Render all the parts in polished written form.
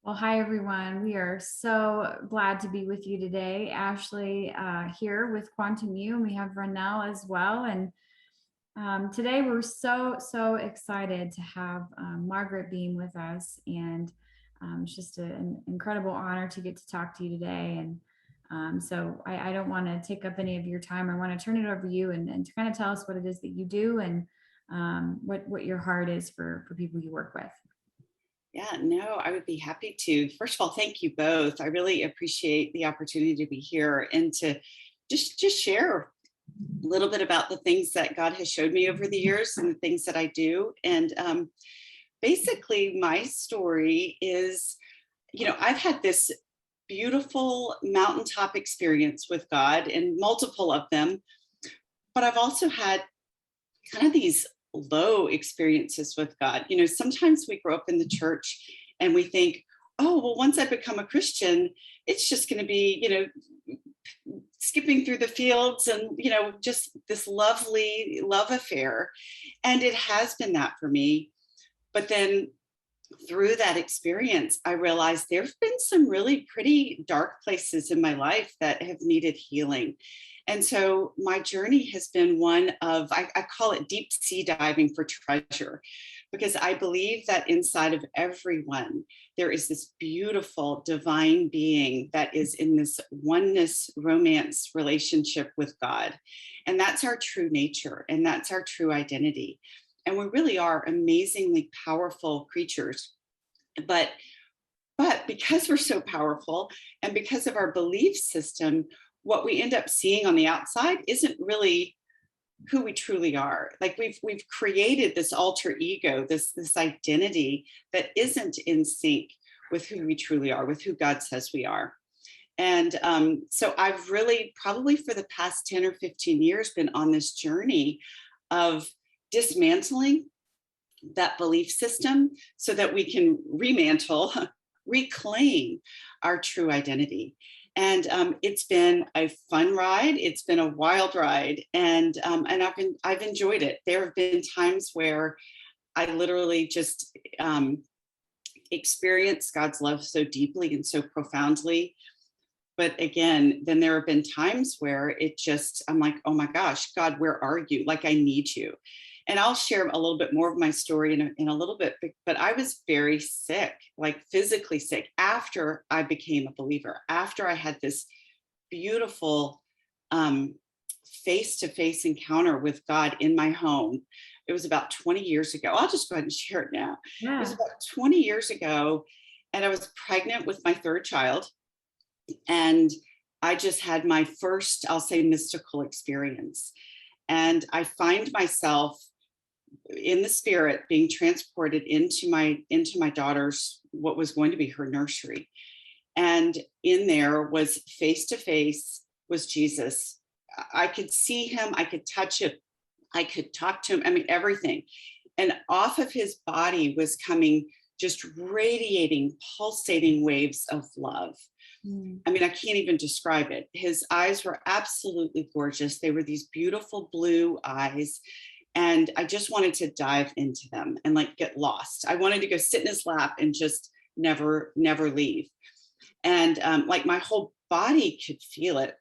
Well, hi everyone. We are so glad to be with you today. Ashley here with Quantum U, and we have Ronell as well. And today we're so excited to have Margaret Beam with us, and it's just an incredible honor to get to talk to you today. And so I don't want to take up any of your time. I want to turn it over to you and to kind of tell us what it is that you do and what your heart is for people you work with. Yeah, no, I would be happy to. First of all, thank you both. I really appreciate the opportunity to be here and to just share a little bit about the things that God has showed me over the years and the things that I do. And basically, my story is, I've had this beautiful mountaintop experience with God and multiple of them, but I've also had kind of these low experiences with God. Sometimes we grow up in the church and we think, oh, well, once I become a Christian, it's just going to be, skipping through the fields and, just this lovely love affair. And it has been that for me. But then through that experience, I realized there have been some really pretty dark places in my life that have needed healing. And so my journey has been one of, I call it deep sea diving for treasure, because I believe that inside of everyone, there is this beautiful divine being that is in this oneness romance relationship with God. And that's our true nature, and that's our true identity. And we really are amazingly powerful creatures. But because we're so powerful and because of our belief system, what we end up seeing on the outside isn't really who we truly are. Like we've created this alter ego, this identity that isn't in sync with who we truly are, with who God says we are. And so I've really probably for the past 10 or 15 years been on this journey of dismantling that belief system so that we can reclaim our true identity. And it's been a fun ride. It's been a wild ride, and I've enjoyed it. There have been times where I literally just experienced God's love so deeply and so profoundly. But again, then there have been times where I'm like, oh my gosh, God, where are you? Like, I need you. And I'll share a little bit more of my story in a little bit, but I was very sick, like physically sick, after I became a believer, after I had this beautiful face-to-face encounter with God in my home. It was about 20 years ago. I'll just go ahead and share it now. Yeah. It was about 20 years ago, and I was pregnant with my third child. And I just had my first, I'll say, mystical experience. And I find myself in the spirit being transported into my daughter's, what was going to be her nursery. And in there was face to face was Jesus. I could see him, I could touch him, I could talk to him. I mean, everything. And off of his body was coming just radiating, pulsating waves of love. I mean, I can't even describe it. His eyes were absolutely gorgeous. They were these beautiful blue eyes. And I just wanted to dive into them and like get lost. I wanted to go sit in his lap and just never leave. And like my whole body could feel it.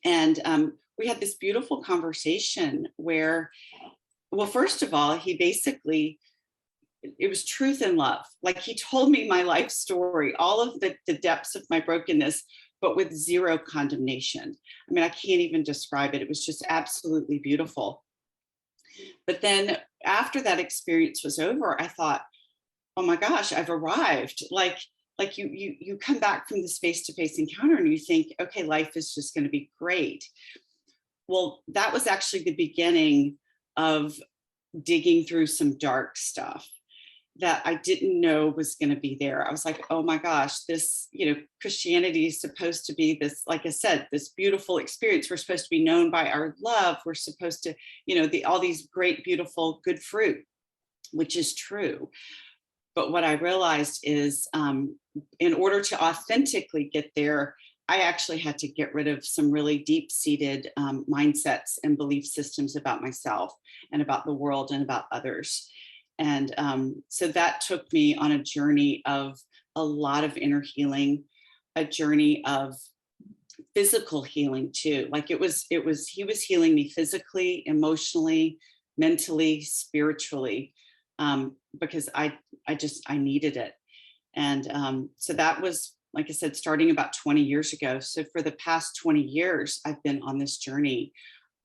And we had this beautiful conversation where, well, first of all, it was truth and love. Like he told me my life story, all of the depths of my brokenness, but with zero condemnation. I mean, I can't even describe it. It was just absolutely beautiful. But then after that experience was over, I thought, oh my gosh, I've arrived. Like you come back from this face-to-face encounter and you think, okay, life is just going to be great. Well, that was actually the beginning of digging through some dark stuff that I didn't know was going to be there. I was like, oh my gosh, this, Christianity is supposed to be this, like I said, this beautiful experience. We're supposed to be known by our love. We're supposed to, all these great, beautiful, good fruit, which is true. But what I realized is in order to authentically get there, I actually had to get rid of some really deep-seated mindsets and belief systems about myself and about the world and about others. And so that took me on a journey of a lot of inner healing, a journey of physical healing too. Like he was healing me physically, emotionally, mentally, spiritually, because I needed it. And so that was, like I said, starting about 20 years ago. So for the past 20 years, I've been on this journey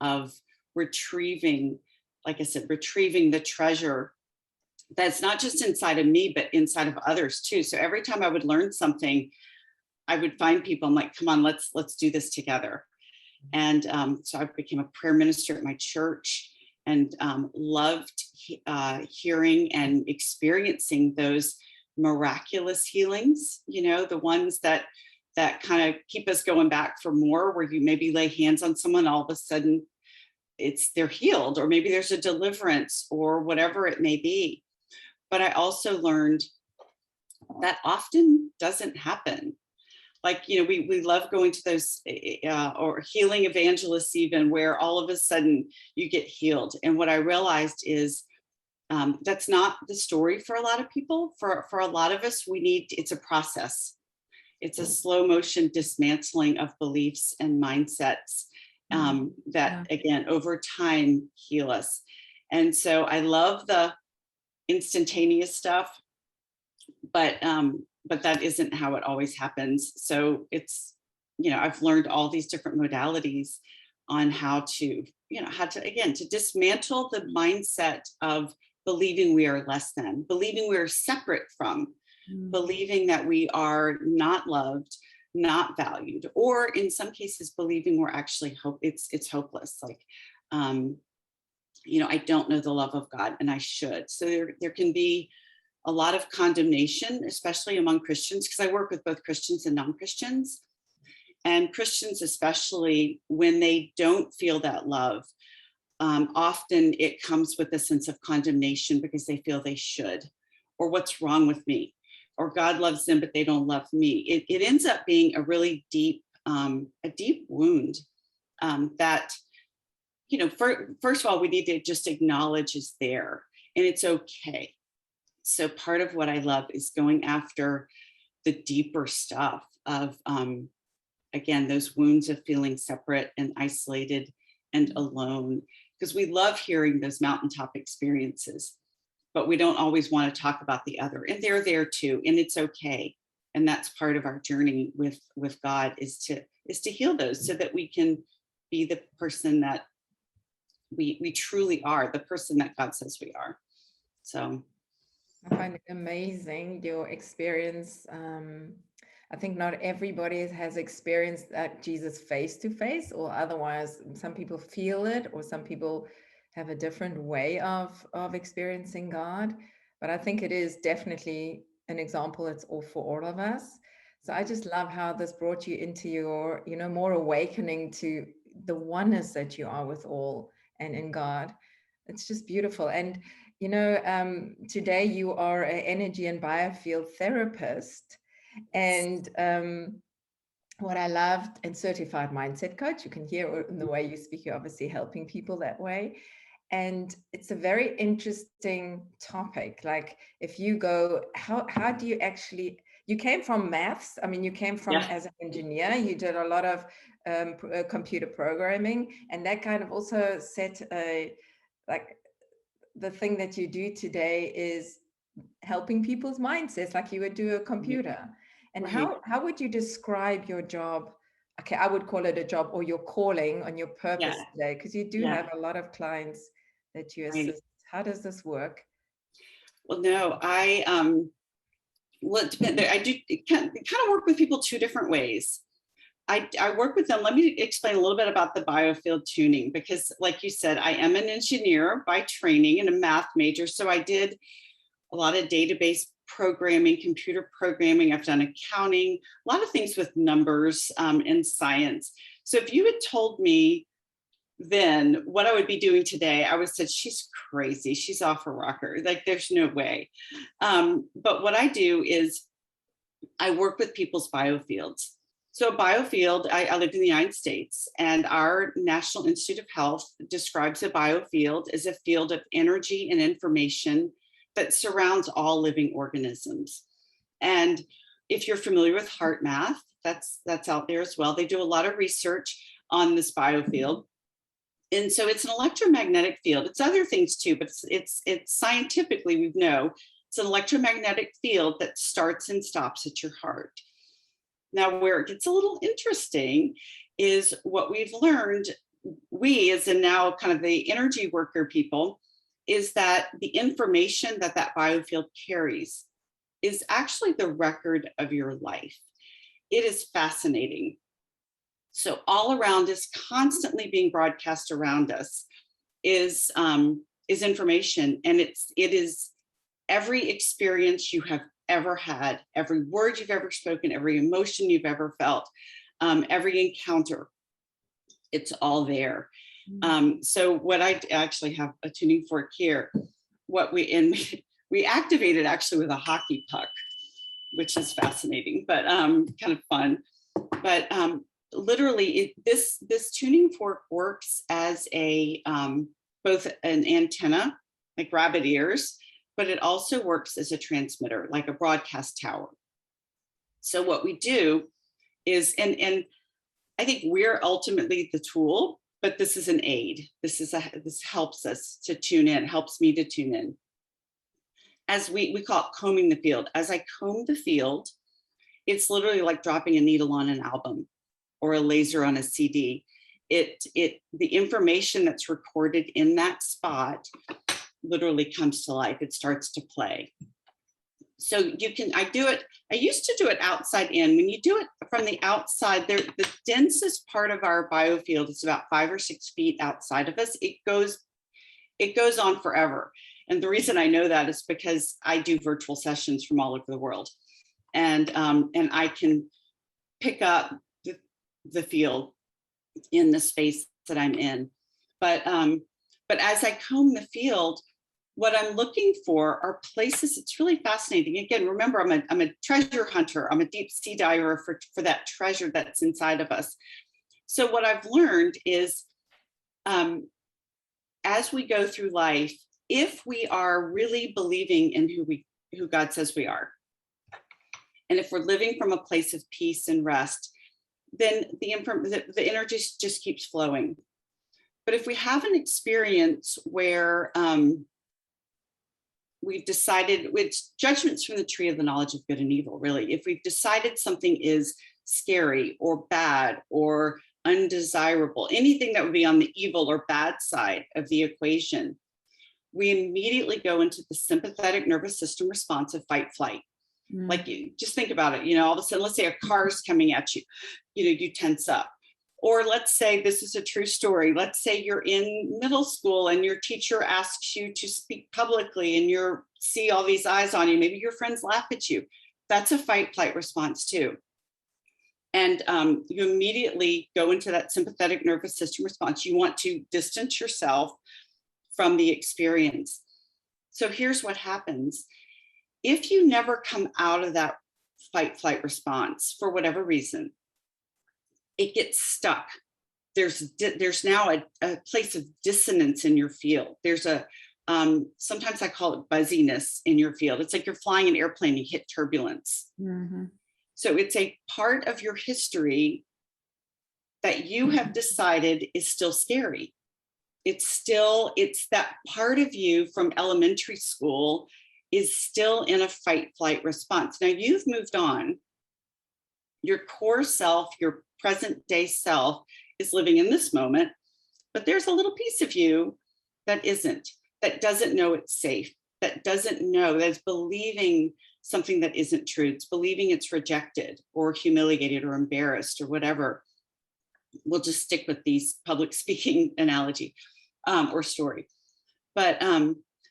of retrieving, like I said, retrieving the treasure that's not just inside of me, but inside of others too. So every time I would learn something, I would find people. I'm like, come on, let's do this together. And so I became a prayer minister at my church, and loved hearing and experiencing those miraculous healings. You know, the ones that kind of keep us going back for more. Where you maybe lay hands on someone, all of a sudden they're healed, or maybe there's a deliverance, or whatever it may be. But I also learned that often doesn't happen. Like, you know, we love going to those or healing evangelists, even, where all of a sudden you get healed. And what I realized is that's not the story for a lot of people. For a lot of us, it's a process. It's a slow motion dismantling of beliefs and mindsets that, again, over time heal us. And so I love the instantaneous stuff, but that isn't how it always happens. So it's, you know, I've learned all these different modalities on how to again, to dismantle the mindset of believing we are less than, believing we are separate from, believing that we are not loved, not valued, or in some cases believing we're actually it's hopeless. Like, you know, I don't know the love of God and I should. So there can be a lot of condemnation, especially among Christians, because I work with both Christians and non-Christians. And Christians, especially when they don't feel that love, often it comes with a sense of condemnation because they feel they should, or what's wrong with me, or God loves them, but they don't love me. It ends up being a really deep wound that, you know, first of all, we need to just acknowledge is there, and it's okay. So part of what I love is going after the deeper stuff of, again, those wounds of feeling separate and isolated and alone, because we love hearing those mountaintop experiences, but we don't always want to talk about the other, and they're there too, and it's okay. And that's part of our journey with God, is to heal those, so that we can be the person that we truly are, the person that God says we are. So I find it amazing, your experience. I think not everybody has experienced that Jesus face to face, or otherwise some people feel it, or some people have a different way of experiencing God. But I think it is definitely an example that's all for all of us. So I just love how this brought you into your, you know, more awakening to the oneness that you are with all and in God. It's just beautiful. And you know, today you are an energy and biofield therapist, and what I loved, and certified mindset coach. You can hear in the way you speak, you're obviously helping people that way. And it's a very interesting topic. Like, if you go, how do you actually, you came from maths. I mean, you came from, as an engineer, you did a lot of computer programming, and that kind of also set a, like, the thing that you do today is helping people's mindsets, like you would do a computer. And right. how would you describe your job? Okay, I would call it a job, or your calling on your purpose today, because you do have a lot of clients that you assist. Right. How does this work? Well, no, well, it depends. I do kind of work with people two different ways. I work with them. Let me explain a little bit about the biofield tuning, because like you said, I am an engineer by training and a math major. So I did a lot of database programming, computer programming. I've done accounting, a lot of things with numbers and science. So if you had told me then what I would be doing today, I would have said, she's crazy. She's off her rocker. Like, there's no way. But what I do is I work with people's biofields. So a biofield, I live in the United States, and our National Institute of Health describes a biofield as a field of energy and information that surrounds all living organisms. And if you're familiar with heart math, that's out there as well. They do a lot of research on this biofield. And so it's an electromagnetic field. It's other things too, but it's scientifically, we know it's an electromagnetic field that starts and stops at your heart. Now, where it gets a little interesting is what we've learned, we as in now kind of the energy worker people, is that the information that that biofield carries is actually the record of your life. It is fascinating. So all around us, constantly being broadcast around us is information, and it is every experience you have ever had, every word you've ever spoken, every emotion you've ever felt, every encounter. It's all there. So what I actually have a tuning fork here. What we activated actually with a hockey puck, which is fascinating, but kind of fun. But literally, this tuning fork works as a both an antenna, like rabbit ears, but it also works as a transmitter, like a broadcast tower. So what we do is, and I think we're ultimately the tool, but this is an aid. This helps us to tune in, helps me to tune in. As we call it combing the field. As I comb the field, it's literally like dropping a needle on an album or a laser on a CD. The information that's recorded in that spot literally comes to life. It starts to play. So I used to do it outside in. When you do it from the outside, the densest part of our biofield is about 5 or 6 feet outside of us. It goes on forever. And the reason I know that is because I do virtual sessions from all over the world. And I can pick up the field in the space that I'm in. But as I comb the field, what I'm looking for are places. It's really fascinating. Again, remember, I'm a treasure hunter. I'm a deep sea diver for that treasure that's inside of us. So what I've learned is, as we go through life, if we are really believing in who God says we are, and if we're living from a place of peace and rest, then the energy just keeps flowing. But if we have an experience where we've decided, it's judgments from the tree of the knowledge of good and evil, really. If we've decided something is scary or bad or undesirable, anything that would be on the evil or bad side of the equation, we immediately go into the sympathetic nervous system response of fight, flight. Like, you just think about it, all of a sudden, let's say a car's coming at you, you tense up. Or let's say, this is a true story. Let's say you're in middle school and your teacher asks you to speak publicly and you see all these eyes on you. Maybe your friends laugh at you. That's a fight, flight response too. And you immediately go into that sympathetic nervous system response. You want to distance yourself from the experience. So here's what happens. If you never come out of that fight, flight response for whatever reason, it gets stuck. There's now a place of dissonance in your field. There's sometimes I call it buzziness in your field. It's like you're flying an airplane, you hit turbulence. Mm-hmm. So it's a part of your history that you have decided is still scary. It's that part of you from elementary school is still in a fight, flight response. Now you've moved on. Your core self, your present day self, is living in this moment, but there's a little piece of you that doesn't know it's safe, that doesn't know, that's believing something that isn't true. It's believing it's rejected or humiliated or embarrassed or whatever. We'll just stick with these public speaking analogy or story. But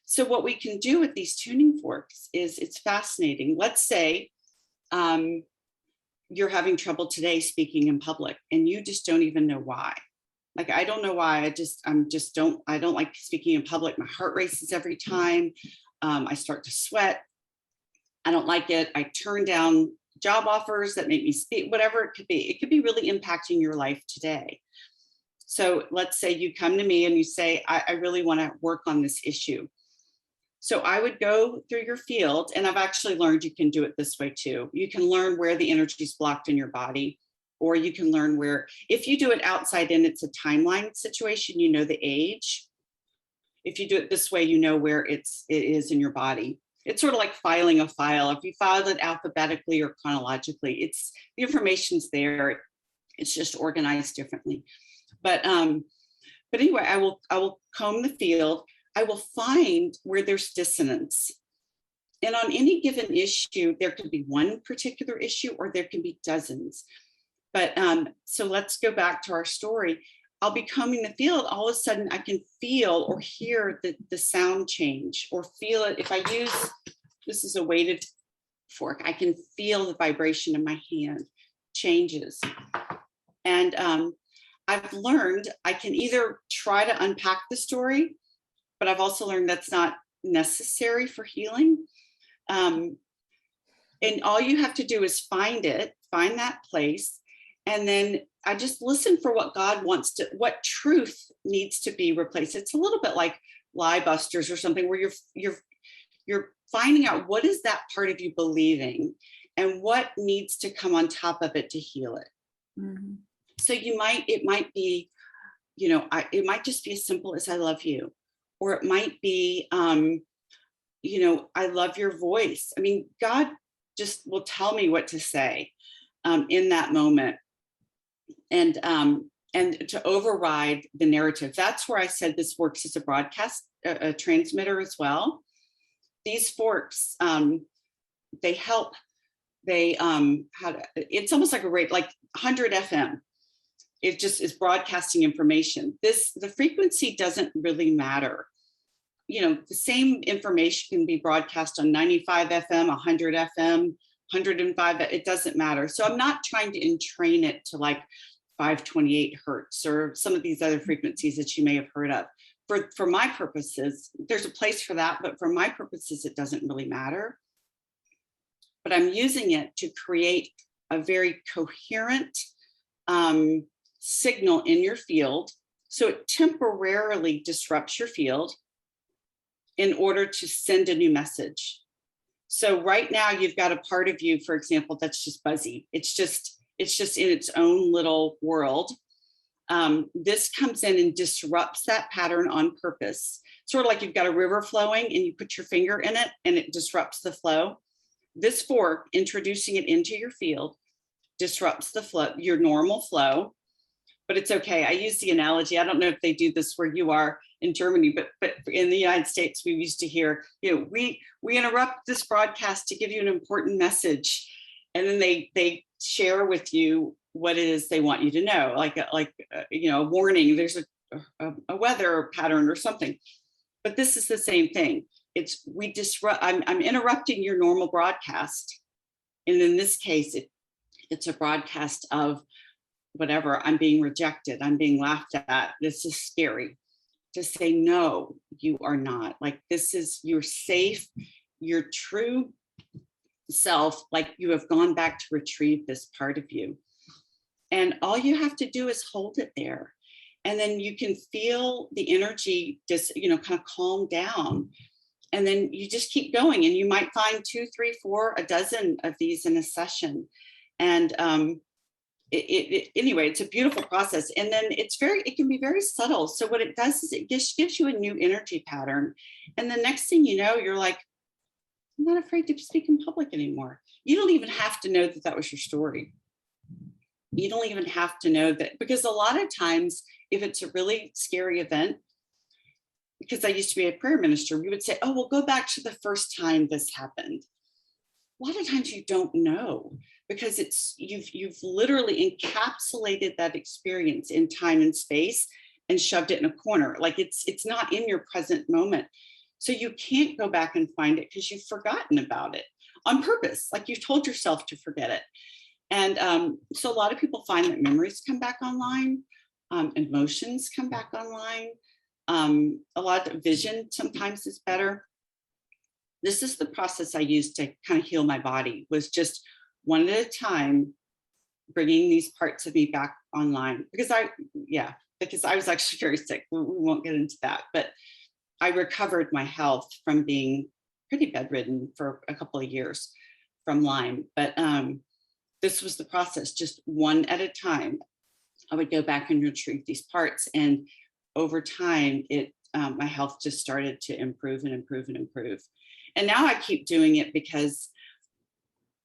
so what we can do with these tuning forks is, it's fascinating. Let's say you're having trouble today speaking in public and you just don't even know why. Like, I don't know why. I don't like speaking in public. My heart races every time. I start to sweat. I don't like it. I turn down job offers that make me speak, whatever it could be. It could be really impacting your life today. So let's say you come to me and you say, I really want to work on this issue. So I would go through your field, and I've actually learned you can do it this way too. You can learn where the energy is blocked in your body, or you can learn where, if you do it outside in, it's a timeline situation, you know the age. If you do it this way, you know where it is in your body. It's sort of like filing a file. If you filed it alphabetically or chronologically, it's the information's there. It's just organized differently. But anyway, I will comb the field. I will find where there's dissonance. And on any given issue, there could be one particular issue, or there can be dozens. But so let's go back to our story. I'll be combing the field. All of a sudden, I can feel or hear the sound change, or feel it. If I use, this is a weighted fork, I can feel the vibration in my hand changes. And I've learned I can either try to unpack the story, but I've also learned that's not necessary for healing. And all you have to do is find that place. And then I just listen for what God wants to, what truth needs to be replaced. It's a little bit like lie busters or something, where you're finding out what is that part of you believing and what needs to come on top of it to heal it. Mm-hmm. So it might be, it might just be as simple as I love you, or it might be, I love your voice. I mean, God just will tell me what to say in that moment. And to override the narrative. That's where I said this works as a broadcast, a transmitter as well. These forks, they help. It's almost like like 100 FM. It just is broadcasting information. The frequency doesn't really matter. The same information can be broadcast on 95 FM, 100 FM, 105. It doesn't matter. So I'm not trying to entrain it to like 528 hertz or some of these other frequencies that you may have heard of. For my purposes, there's a place for that, but for my purposes, it doesn't really matter. But I'm using it to create a very coherent signal in your field. So it temporarily disrupts your field in order to send a new message. So right now you've got a part of you, for example, that's just buzzy. It's just in its own little world. This comes in and disrupts that pattern on purpose. Sort of like you've got a river flowing and you put your finger in it and it disrupts the flow. This fork, introducing it into your field, disrupts the flow, your normal flow. But it's okay. I use the analogy. I don't know if they do this where you are in Germany, but in the United States, we used to hear, we interrupt this broadcast to give you an important message. And then they share with you what it is they want you to know, like a warning, there's a weather pattern or something. But this is the same thing. I'm interrupting your normal broadcast. And in this case, it's a broadcast of whatever, I'm being rejected, I'm being laughed at, this is scary. To say, no, you are not. Like, you're safe, your true self, like you have gone back to retrieve this part of you. And all you have to do is hold it there. And then you can feel the energy just, kind of calm down. And then you just keep going. And you might find 2, 3, 4, a dozen of these in a session. And anyway, it's a beautiful process. And then it can be very subtle. So what it does is it gives you a new energy pattern. And the next thing you know, you're like, I'm not afraid to speak in public anymore. You don't even have to know that was your story. You don't even have to know that, because a lot of times, if it's a really scary event, because I used to be a prayer minister, we would say, oh, well, go back to the first time this happened. A lot of times you don't know, because you've literally encapsulated that experience in time and space and shoved it in a corner. Like it's not in your present moment. So you can't go back and find it because you've forgotten about it on purpose. Like you've told yourself to forget it. And so a lot of people find that memories come back online, emotions come back online. A lot of vision sometimes is better. This is the process I used to kind of heal my body, was just one at a time, bringing these parts of me back online, because I was actually very sick. We won't get into that, but I recovered my health from being pretty bedridden for a couple of years from Lyme. But this was the process, just one at a time. I would go back and retrieve these parts, and over time, my health just started to improve and improve and improve. And now I keep doing it because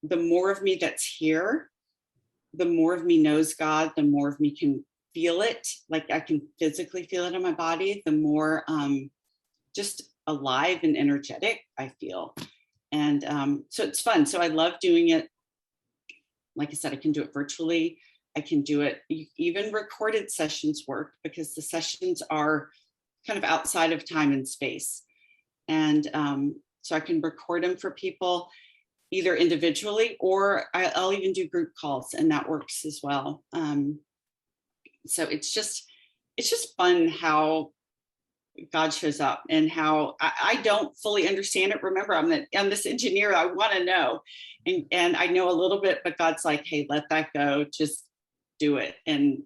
the more of me that's here, the more of me knows God, the more of me can feel it. Like I can physically feel it in my body, the more just alive and energetic I feel. And so it's fun. So I love doing it. Like I said, I can do it virtually. I can do it, even recorded sessions work, because the sessions are kind of outside of time and space. And so I can record them for people either individually, or I'll even do group calls, and that works as well. So it's just fun how God shows up, and how I don't fully understand it. Remember, I'm this engineer. I want to know, and I know a little bit, but God's like, hey, let that go. Just do it, and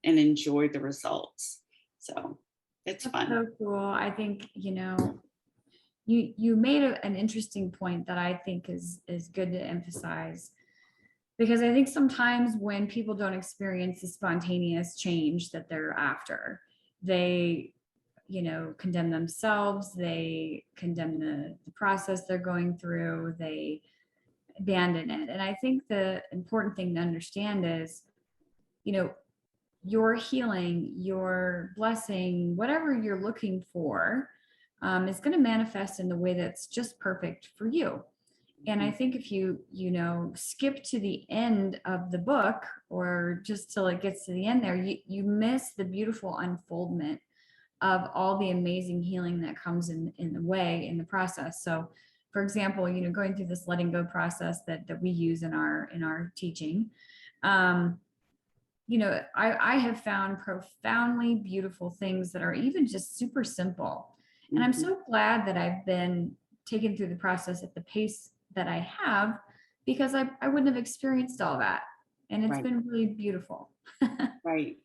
enjoy the results. So it's fun. So cool. I think, you made an interesting point that I think is good to emphasize, because I think sometimes when people don't experience the spontaneous change that they're after, they condemn themselves, they condemn the process they're going through, they abandon it. And I think the important thing to understand is, your healing, your blessing, whatever you're looking for, is going to manifest in the way that's just perfect for you. And I think if you skip to the end of the book, or just till it gets to the end there, you miss the beautiful unfoldment of all the amazing healing that comes in the way, in the process. So for example, going through this letting go process that we use in our teaching, I have found profoundly beautiful things that are even just super simple. And I'm so glad that I've been taken through the process at the pace that I have, because I wouldn't have experienced all that. And it's been really beautiful. Right.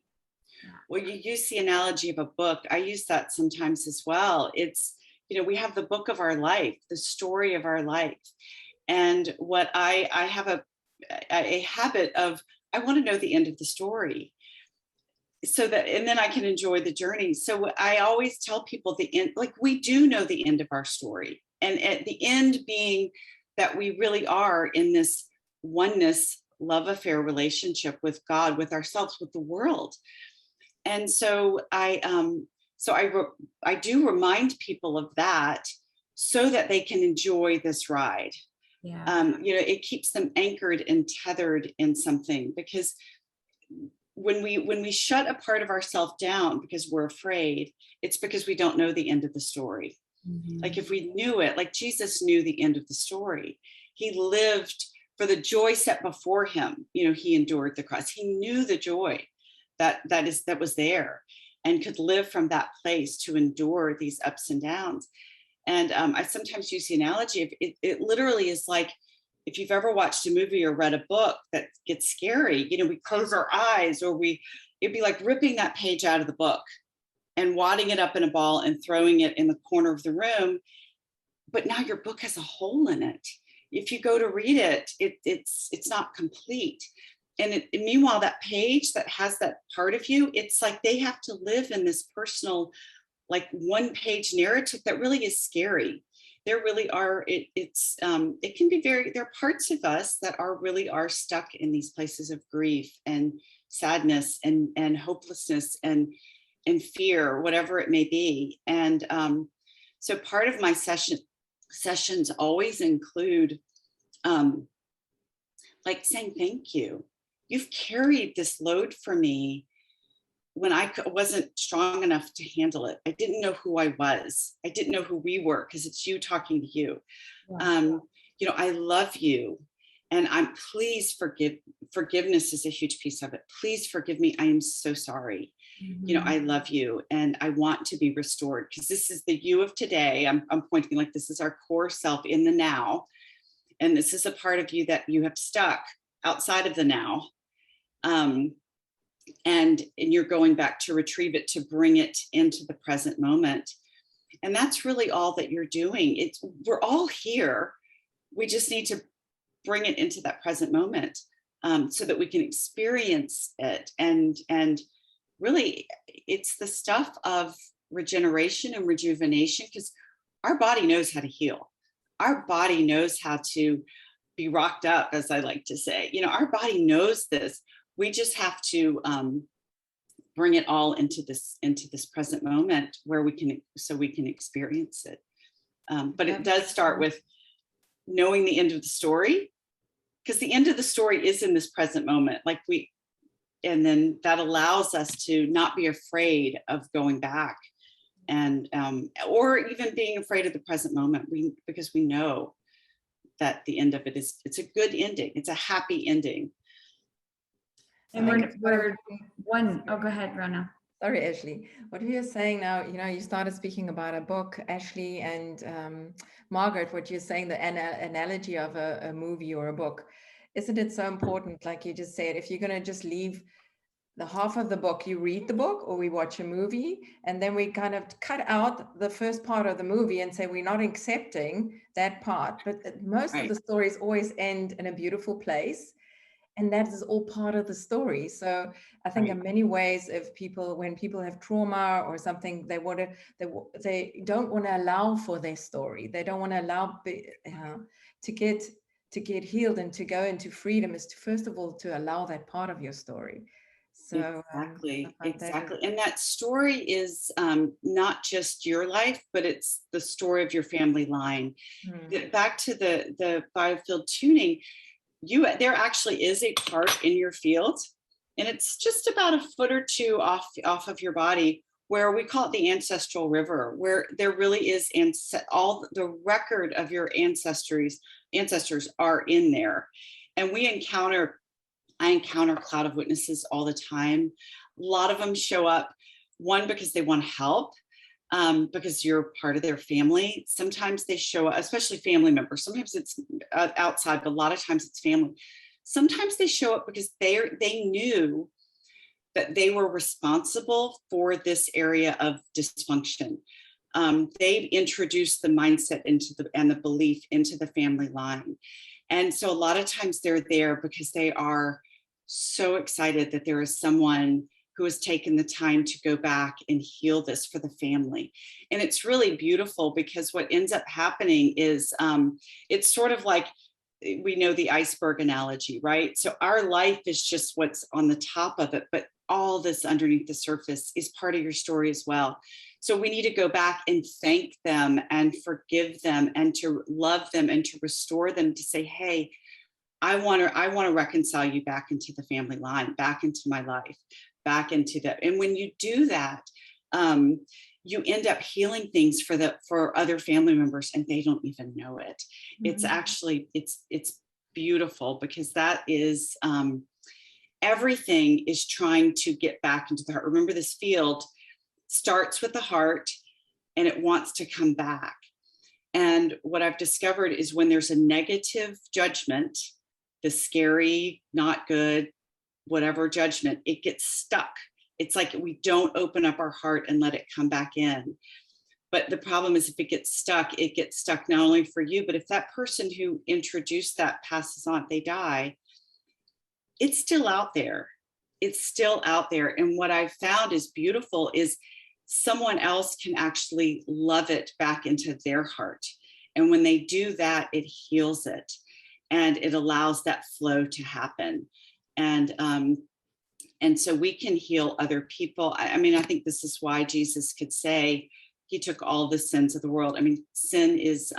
Well, you use the analogy of a book. I use that sometimes as well. It's, we have the book of our life, the story of our life. And what I have a habit of, I want to know the end of the story, so that, and then I can enjoy the journey. So I always tell people the end, like we do know the end of our story. And at the end being that we really are in this oneness, love affair relationship with God, with ourselves, with the world. And so I do remind people of that, so that they can enjoy this ride. Yeah. It keeps them anchored and tethered in something, because when we shut a part of ourselves down because we're afraid, it's because we don't know the end of the story. Mm-hmm. Like if we knew it, like Jesus knew the end of the story. He lived for the joy set before him. He endured the cross. He knew the joy that was there, and could live from that place to endure these ups and downs. And I sometimes use the analogy of it literally is like, if you've ever watched a movie or read a book that gets scary, we close our eyes, or it'd be like ripping that page out of the book and wadding it up in a ball and throwing it in the corner of the room. But now your book has a hole in it. If you go to read it, it's not complete. And meanwhile, that page that has that part of you, it's like they have to live in this personal, like one page narrative that really is scary. There really are, it can be there are parts of us that are stuck in these places of grief and sadness and hopelessness and fear, whatever it may be. And so part of my sessions always include like saying, thank you. You've carried this load for me when I wasn't strong enough to handle it. I didn't know who I was. I didn't know who we were, because it's you talking to you. Wow. I love you. And please forgiveness is a huge piece of it. Please forgive me. I am so sorry. Mm-hmm. I love you, and I want to be restored, because this is the you of today. I'm pointing like this is our core self in the now. And this is a part of you that you have stuck outside of the now. And you're going back to retrieve it, to bring it into the present moment. And that's really all that you're doing. We're all here. We just need to bring it into that present moment, so that we can experience it. And really, it's the stuff of regeneration and rejuvenation, because our body knows how to heal. Our body knows how to be rocked up, as I like to say. Our body knows this. We just have to bring it all into this present moment where we can experience it. But it does start with knowing the end of the story, because the end of the story is in this present moment. And then that allows us to not be afraid of going back, and or even being afraid of the present moment, because we know that the end of it it's a good ending. It's a happy ending. And go ahead, Rana. Sorry, Ashley. What you're saying now, you started speaking about a book, Ashley, and Margaret, what you're saying, the analogy of a movie or a book. Isn't it so important, like you just said, if you're going to just leave the half of the book, you read the book or we watch a movie, and then we kind of cut out the first part of the movie and say we're not accepting that part. But most of the stories always end in a beautiful place. And that is all part of the story. So I think in many ways, when people have trauma or something, they don't want to allow for their story. They don't want to allow to get healed and to go into freedom, is to, first of all, to allow that part of your story. So exactly. And that story is not just your life, but it's the story of your family line. Back to the biofield tuning, there actually is a part in your field, and it's just about a foot or two off of your body, where we call it the ancestral river, where there really is all the record of your ancestors are in there. And I encounter cloud of witnesses all the time. A lot of them show up, one, because they want to help, because you're part of their family. Sometimes they show up, especially family members. Sometimes it's outside, but a lot of times it's family. Sometimes they show up because they knew that they were responsible for this area of dysfunction. They introduced the mindset and the belief into the family line. And so a lot of times they're there because they are so excited that there is someone who has taken the time to go back and heal this for the family. And it's really beautiful, because what ends up happening is it's sort of like, we know the iceberg analogy, right? So our life is just what's on the top of it, but all this underneath the surface is part of your story as well. So we need to go back and thank them and forgive them and to love them and to restore them, to say, hey, I want to reconcile you back into the family line, back into my life, back into that. And when you do that, you end up healing things for other family members, and they don't even know it. Mm-hmm. It's actually, it's beautiful, because that is, everything is trying to get back into the heart. Remember, this field starts with the heart and it wants to come back. And what I've discovered is when there's a negative judgment, the scary, not good, whatever judgment, it gets stuck. It's like we don't open up our heart and let it come back in. But the problem is, if it gets stuck not only for you, but if that person who introduced that passes on, they die, it's still out there. It's still out there. And what I've found is beautiful is someone else can actually love it back into their heart. And when they do that, it heals it. And it allows that flow to happen. And so we can heal other people. I mean, I think this is why Jesus could say he took all the sins of the world. I mean, sin is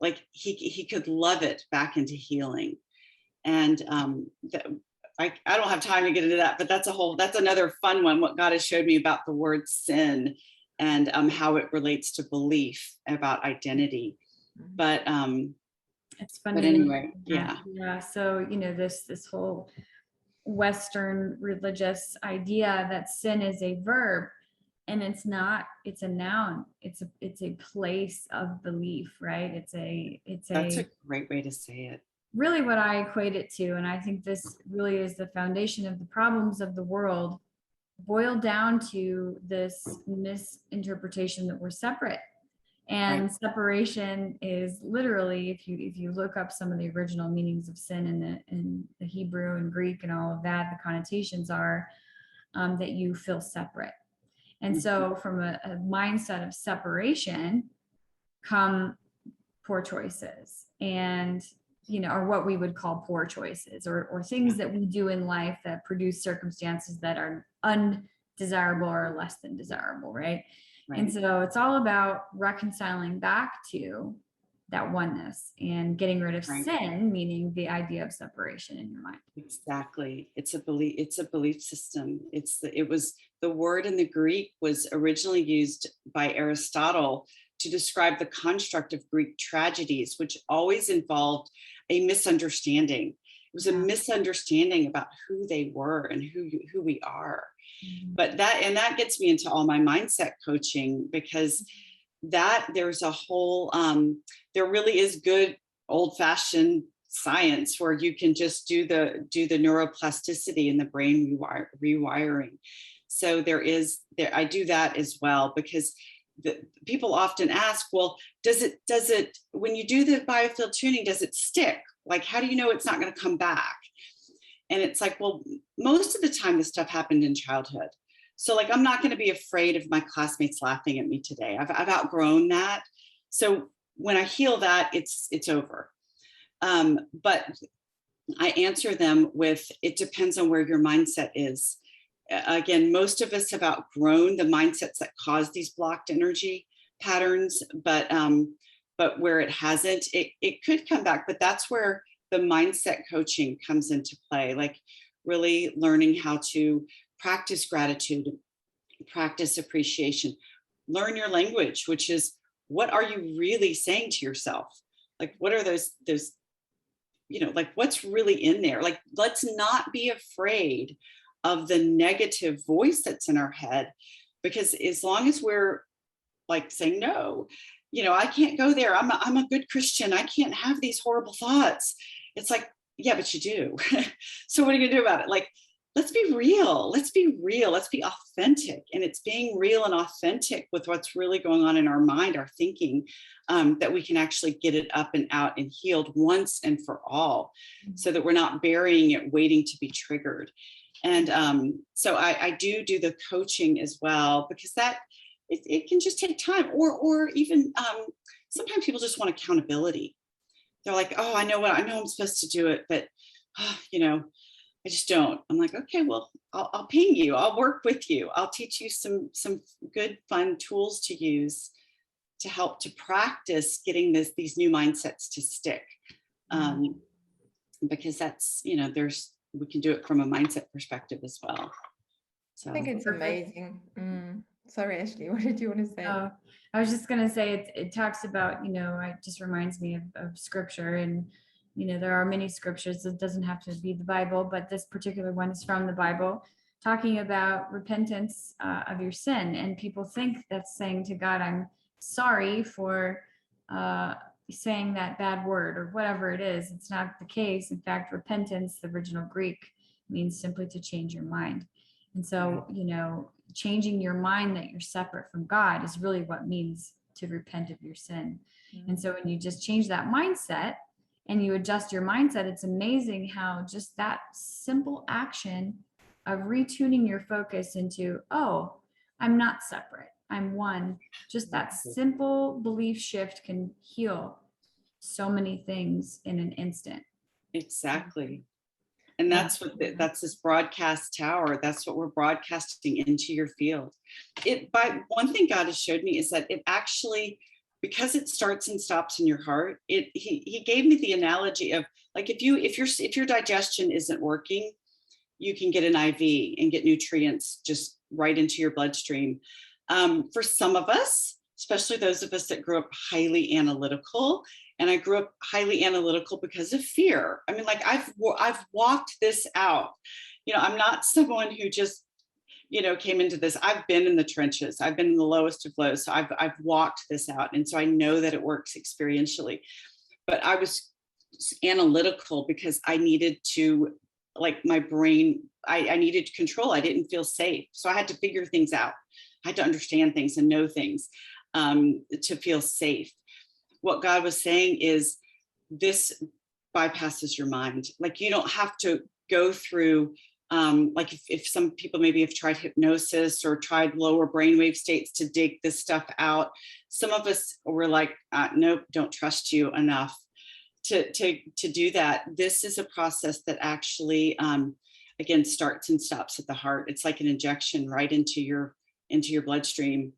like he could love it back into healing. And I don't have time to get into that, but that's another fun one. What God has showed me about the word sin and how it relates to belief about identity. But it's funny. But anyway, yeah. So this whole Western religious idea that sin is a verb, and it's not. It's a noun. It's a place of belief, right? That's a great way to say it. Really what I equate it to, and I think this really is the foundation of the problems of the world, boil down to this misinterpretation that we're separate. And Right. separation is literally, if you look up some of the original meanings of sin in the Hebrew and Greek and all of that, the connotations are that you feel separate. And so from a mindset of separation come poor choices, and or what we would call poor choices, or things that we do in life that produce circumstances that are undesirable or less than desirable, right? And so it's all about reconciling back to that oneness and getting rid of sin, meaning the idea of separation in your mind. Exactly. It's a belief system. The word in the Greek was originally used by Aristotle to describe the construct of Greek tragedies, which always involved a misunderstanding. It was a misunderstanding about who they were and who we are. But that gets me into all my mindset coaching, because there's a whole there really is good old-fashioned science where you can just do the neuroplasticity in the brain rewiring. So I do that as well, because people often ask, well, does it when you do the biofield tuning, does it stick? Like, how do you know it's not going to come back? And it's like, well, most of the time this stuff happened in childhood. So like, I'm not going to be afraid of my classmates laughing at me today. I've outgrown that. So when I heal that, it's over. But I answer them with, it depends on where your mindset is. Again, most of us have outgrown the mindsets that cause these blocked energy patterns, but where it hasn't, it could come back. But that's where the mindset coaching comes into play, like really learning how to practice gratitude, practice appreciation, learn your language, which is, what are you really saying to yourself? Like, what are those, like, what's really in there? Like, let's not be afraid of the negative voice that's in our head, because as long as we're like saying, no, I can't go there. I'm a good Christian. I can't have these horrible thoughts. It's like, yeah, but you do. So what are you gonna do about it? Like, let's be real. Let's be real. Let's be authentic. And it's being real and authentic with what's really going on in our mind, our thinking, that we can actually get it up and out and healed once and for all, so that we're not burying it, waiting to be triggered. And so I do the coaching as well, because that it can just take time, or even sometimes people just want accountability. They're like, oh, I know I'm supposed to do it, but I just don't. I'm like, okay, well, I'll ping you. I'll work with you. I'll teach you some good, fun tools to use to help to practice getting these new mindsets to stick. Because that's, we can do it from a mindset perspective as well. So I think it's amazing. Sorry, Ashley, what did you want to say? I was just going to say, it talks about, it just reminds me of scripture, and, there are many scriptures. It doesn't have to be the Bible, but this particular one is from the Bible, talking about repentance of your sin. And people think that's saying to God, I'm sorry for saying that bad word or whatever it is. It's not the case. In fact, repentance, the original Greek, means simply to change your mind. And so, changing your mind that you're separate from God is really what means to repent of your sin. And so when you just change that mindset and you adjust your mindset, it's amazing how just that simple action of retuning your focus into, oh, I'm not separate, I'm one. Just that simple belief shift can heal so many things in an instant. Exactly. And that's that's this broadcast tower. That's what we're broadcasting into your field. By one thing God has showed me is that it actually, because it starts and stops in your heart, he gave me the analogy of, like, if your digestion isn't working, you can get an IV and get nutrients just right into your bloodstream. For some of us, especially those of us that grew up highly analytical, and I grew up highly analytical because of fear. I mean, like, I've walked this out. I'm not someone who just, came into this. I've been in the trenches. I've been in the lowest of lows. So I've walked this out. And so I know that it works experientially. But I was analytical because I needed to like my brain, I needed control. I didn't feel safe. So I had to figure things out. I had to understand things and know things to feel safe. What God was saying is, this bypasses your mind. Like, you don't have to go through, like if some people maybe have tried hypnosis or tried lower brainwave states to dig this stuff out. Some of us were like, nope, don't trust you enough to do that. This is a process that actually, again, starts and stops at the heart. It's like an injection right into your bloodstream,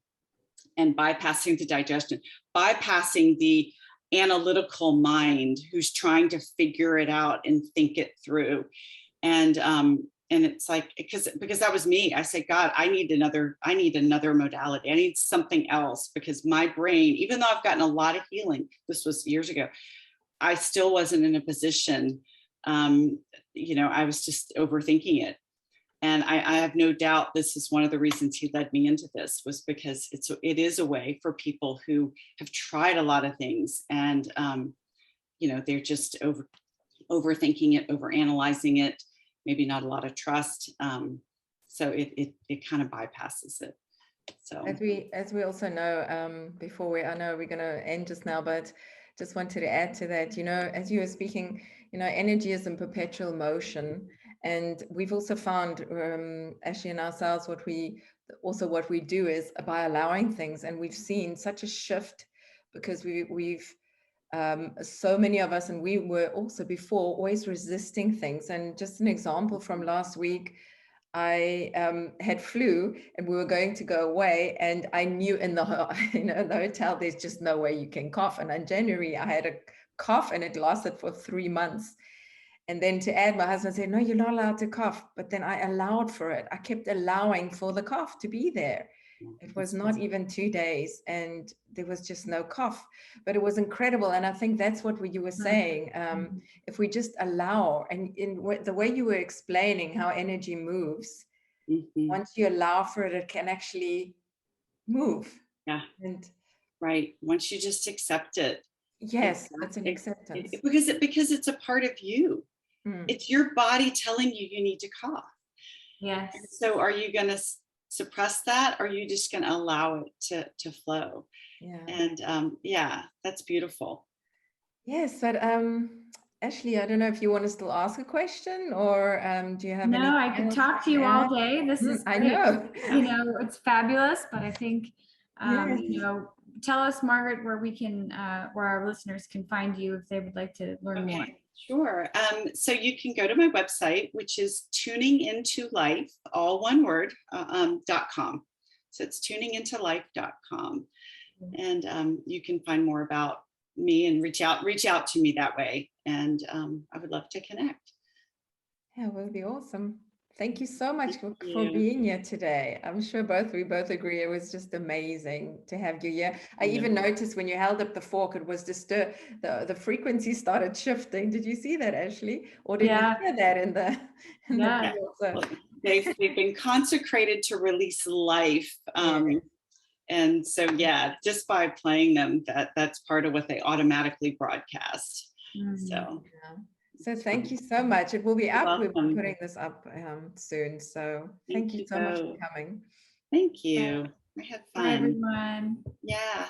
and bypassing the digestion, bypassing the analytical mind who's trying to figure it out and think it through. And it's like, because that was me. I said, God, I need another modality. I need something else, because my brain, even though I've gotten a lot of healing, this was years ago, I still wasn't in a position, I was just overthinking it. And I have no doubt this is one of the reasons he led me into this, was because it is a way for people who have tried a lot of things, and they're just overthinking it, overanalyzing it, maybe not a lot of trust. So it kind of bypasses it. So as we also know, I know we're going to end just now, but just wanted to add to that, as you were speaking, energy is in perpetual motion. And we've also found, Ashley and ourselves, what we do is by allowing things, and we've seen such a shift, because we've so many of us, and we were also before always resisting things. And just an example from last week, I had flu, and we were going to go away, and I knew in the hotel, there's just no way you can cough. And in January, I had a cough, and it lasted for 3 months. And then to add, my husband said, no, you're not allowed to cough. But then I allowed for it. I kept allowing for the cough to be there. It was not even 2 days, and there was just no cough, but it was incredible. And I think that's what you were saying. If we just allow, and in the way you were explaining how energy moves, once you allow for it, it can actually move. Yeah. And right. Once you just accept it. Yes, that's an acceptance. Because it's a part of you. It's your body telling you need to cough. Yes. And so are you going to suppress that, or are you just going to allow it to flow? Yeah. And that's beautiful. Yes, but Ashley, I don't know if you want to still ask a question, or do you have any? No, I could talk to you all day. This is great. I know. It's fabulous, but I think, Yes. tell us, Margaret, where where our listeners can find you if they would like to learn more. Sure. So you can go to my website, which is tuningintolife, all one word, .com. So it's tuningintolife.com. And you can find more about me and reach out to me that way. And I would love to connect. Yeah, it will be awesome. Thank you so much for being here today. I'm sure we both agree it was just amazing to have you here. I even noticed when you held up the fork, it was just the frequency started shifting. Did you see that, Ashley? Or did you hear that in the well, they've been consecrated to release life. And so, just by playing them, that's part of what they automatically broadcast. So thank you so much. It will be up. We'll be putting this up soon. So thank you so much for coming. Thank you. I had fun. Bye, everyone. Yeah.